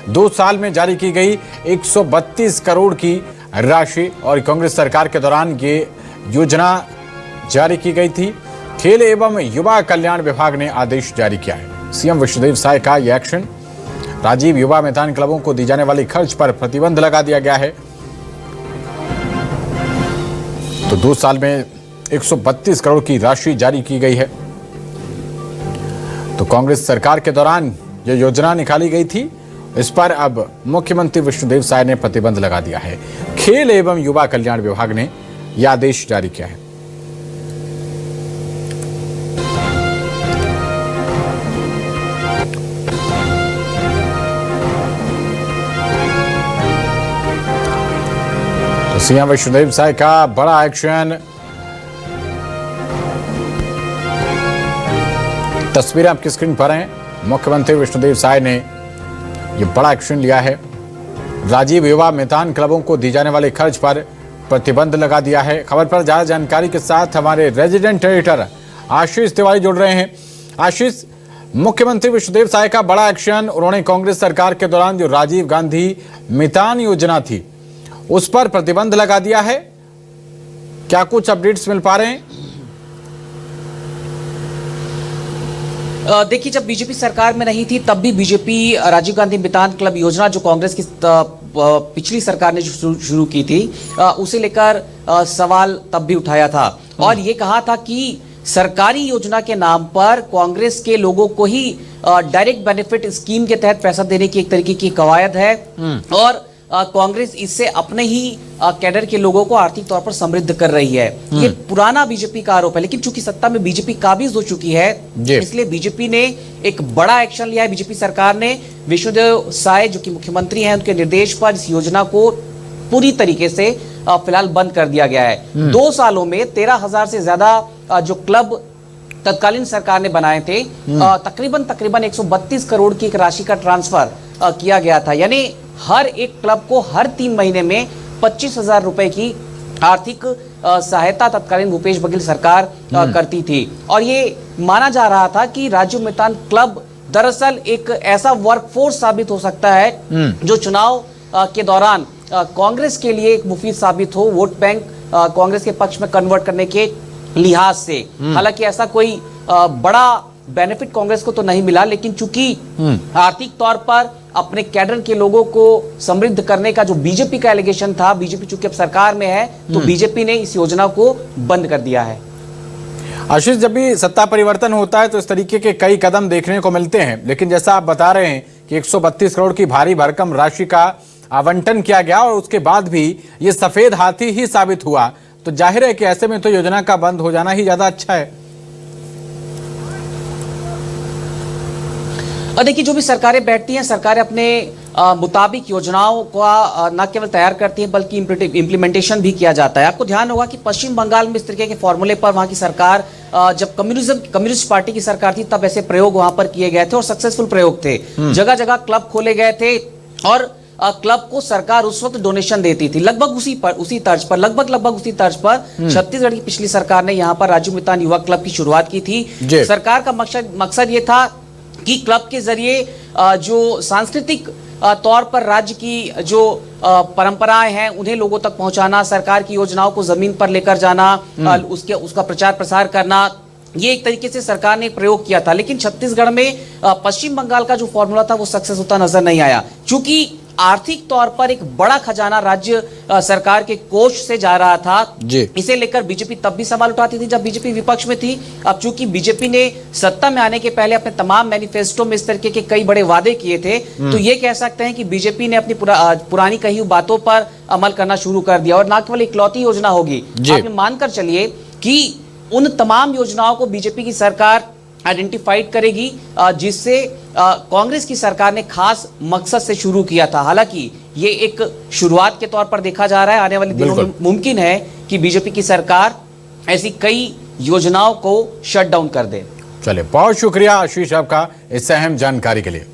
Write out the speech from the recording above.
2 साल में जारी की गई 132 करोड़ की राशि और कांग्रेस सरकार के दौरान ये योजना जारी की गई थी। खेल एवं युवा कल्याण विभाग ने आदेश जारी किया है। सीएम विष्णुदेव साय का यह एक्शन। राजीव युवा मैदान क्लबों को दी जाने वाली खर्च पर प्रतिबंध लगा दिया गया है। तो 2 साल में 132 करोड़ की राशि जारी की गई है। तो कांग्रेस सरकार के दौरान यह योजना निकाली गई थी। इस पर अब मुख्यमंत्री विष्णुदेव साय ने प्रतिबंध लगा दिया है। खेल एवं युवा कल्याण विभाग ने यह आदेश जारी किया है। तो सीएम विष्णुदेव साय का बड़ा एक्शन। तस्वीरें आपकी स्क्रीन पर हैं। मुख्यमंत्री विष्णुदेव साय ने यह बड़ा एक्शन लिया है। राजीव युवा मैदान क्लबों को दी जाने वाले खर्च पर प्रतिबंध लगा दिया है। खबर पर ज्यादा जानकारी के साथ हमारे रेजिडेंट एडिटर आशीष तिवारी जुड़ रहे हैं। आशीष, मुख्यमंत्री विष्णुदेव साय का बड़ा एक्शन। उन्होंने कांग्रेस सरकार के दौरान जो राजीव गांधी मैदान योजना थी उस पर प्रतिबंध लगा दिया है। क्या कुछ अपडेट्स मिल पा रहे हैं? देखिए, जब बीजेपी सरकार में नहीं थी तब भी बीजेपी राजीव गांधी मैदान क्लब योजना जो कांग्रेस की पिछली सरकार ने शुरू की थी उसे लेकर सवाल तब भी उठाया था और ये कहा था कि सरकारी योजना के नाम पर कांग्रेस के लोगों को ही डायरेक्ट बेनिफिट स्कीम के तहत पैसा देने की एक तरीके की कवायद है और कांग्रेस इससे अपने ही कैडर के लोगों को आर्थिक तौर पर समृद्ध कर रही है। ये पुराना बीजेपी का आरोप है, लेकिन चूंकि सत्ता में बीजेपी काबिज हो चुकी है इसलिए बीजेपी ने एक बड़ा एक्शन लिया है। बीजेपी सरकार ने विष्णुदेव साय जो कि मुख्यमंत्री हैं उनके निर्देश पर इस योजना को पूरी तरीके से फिलहाल बंद कर दिया गया है। 2 सालों में 13,000 से ज्यादा जो क्लब तत्कालीन सरकार ने बनाए थे तकरीबन 132 करोड़ की एक राशि का ट्रांसफर किया गया था। यानी हर एक क्लब को हर 3 महीने में 25,000 रुपए की आर्थिक सहायता तत्कालीन भूपेश बघेल सरकार करती थी और ये माना जा रहा था कि राजीव मैदान क्लब दरअसल एक ऐसा वर्कफोर्स साबित हो सकता है जो चुनाव के दौरान कांग्रेस के लिए एक मुफीद साबित हो, वोट बैंक कांग्रेस के पक्ष में कन्वर्ट करने के लिहाज से। हालांकि ऐसा कोई बड़ा बेनिफिट कांग्रेस को तो नहीं मिला, लेकिन चूंकि आर्थिक तौर पर अपने कैडर के लोगों को समृद्ध करने का जो बीजेपी का एलिगेशन था, बीजेपी चूंकि अब सरकार में है तो बीजेपी ने इस योजना को बंद कर दिया है। आशीष, जब भी सत्ता परिवर्तन होता है तो इस तरीके के कई कदम देखने को मिलते हैं, लेकिन जैसा आप बता रहे हैं कि 132 करोड़ की भारी भरकम राशि का आवंटन किया गया और उसके बाद भी ये सफेद हाथी ही साबित हुआ, तो जाहिर है कि ऐसे में तो योजना का बंद हो जाना ही ज्यादा अच्छा है। और देखिए, जो भी सरकारें बैठती हैं, सरकारें अपने मुताबिक योजनाओं का न केवल तैयार करती हैं बल्कि इम्प्लीमेंटेशन भी किया जाता है। आपको ध्यान होगा कि पश्चिम बंगाल में इस तरीके के फॉर्मूले पर वहां की सरकार, जब कम्युनिस्ट पार्टी की सरकार थी तब ऐसे प्रयोग वहां पर किए गए थे और सक्सेसफुल प्रयोग थे। जगह जगह क्लब खोले गए थे और क्लब को सरकार उस वक्त डोनेशन देती थी, लगभग उसी तर्ज पर छत्तीसगढ़ की पिछली सरकार ने यहाँ पर राजीव मैदान युवा क्लब की शुरुआत की थी। सरकार का मकसद ये था कि क्लब के जरिए जो सांस्कृतिक तौर पर राज्य की जो परंपराएं हैं उन्हें लोगों तक पहुंचाना, सरकार की योजनाओं को जमीन पर लेकर जाना, उसका प्रचार प्रसार करना, ये एक तरीके से सरकार ने प्रयोग किया था। लेकिन छत्तीसगढ़ में पश्चिम बंगाल का जो फॉर्मूला था वो सक्सेस होता नजर नहीं आया, क्योंकि आर्थिक तौर पर एक बड़ा खजाना राज्य सरकार के कोष से जा रहा था। इसे लेकर बीजेपी तब भी सवाल उठाती थी जब बीजेपी विपक्ष में थी। अब चूंकि बीजेपी ने सत्ता में आने के पहले अपने तमाम मैनिफेस्टो में इस तरीके के कई बड़े वादे किए थे, तो ये कह सकते हैं कि बीजेपी ने अपनी पुरानी कही हुई बातों पर अमल करना शुरू कर दिया और न केवल इकलौती योजना होगी, आप मानकर चलिए कि उन तमाम योजनाओं को बीजेपी की सरकार आइडेंटिफाइड करेगी जिससे कांग्रेस की सरकार ने खास मकसद से शुरू किया था। हालांकि ये एक शुरुआत के तौर पर देखा जा रहा है, आने वाले दिनों में मुमकिन है कि बीजेपी की सरकार ऐसी कई योजनाओं को शट डाउन कर दे। चलिए, बहुत शुक्रिया आशीष आपका इस अहम जानकारी के लिए।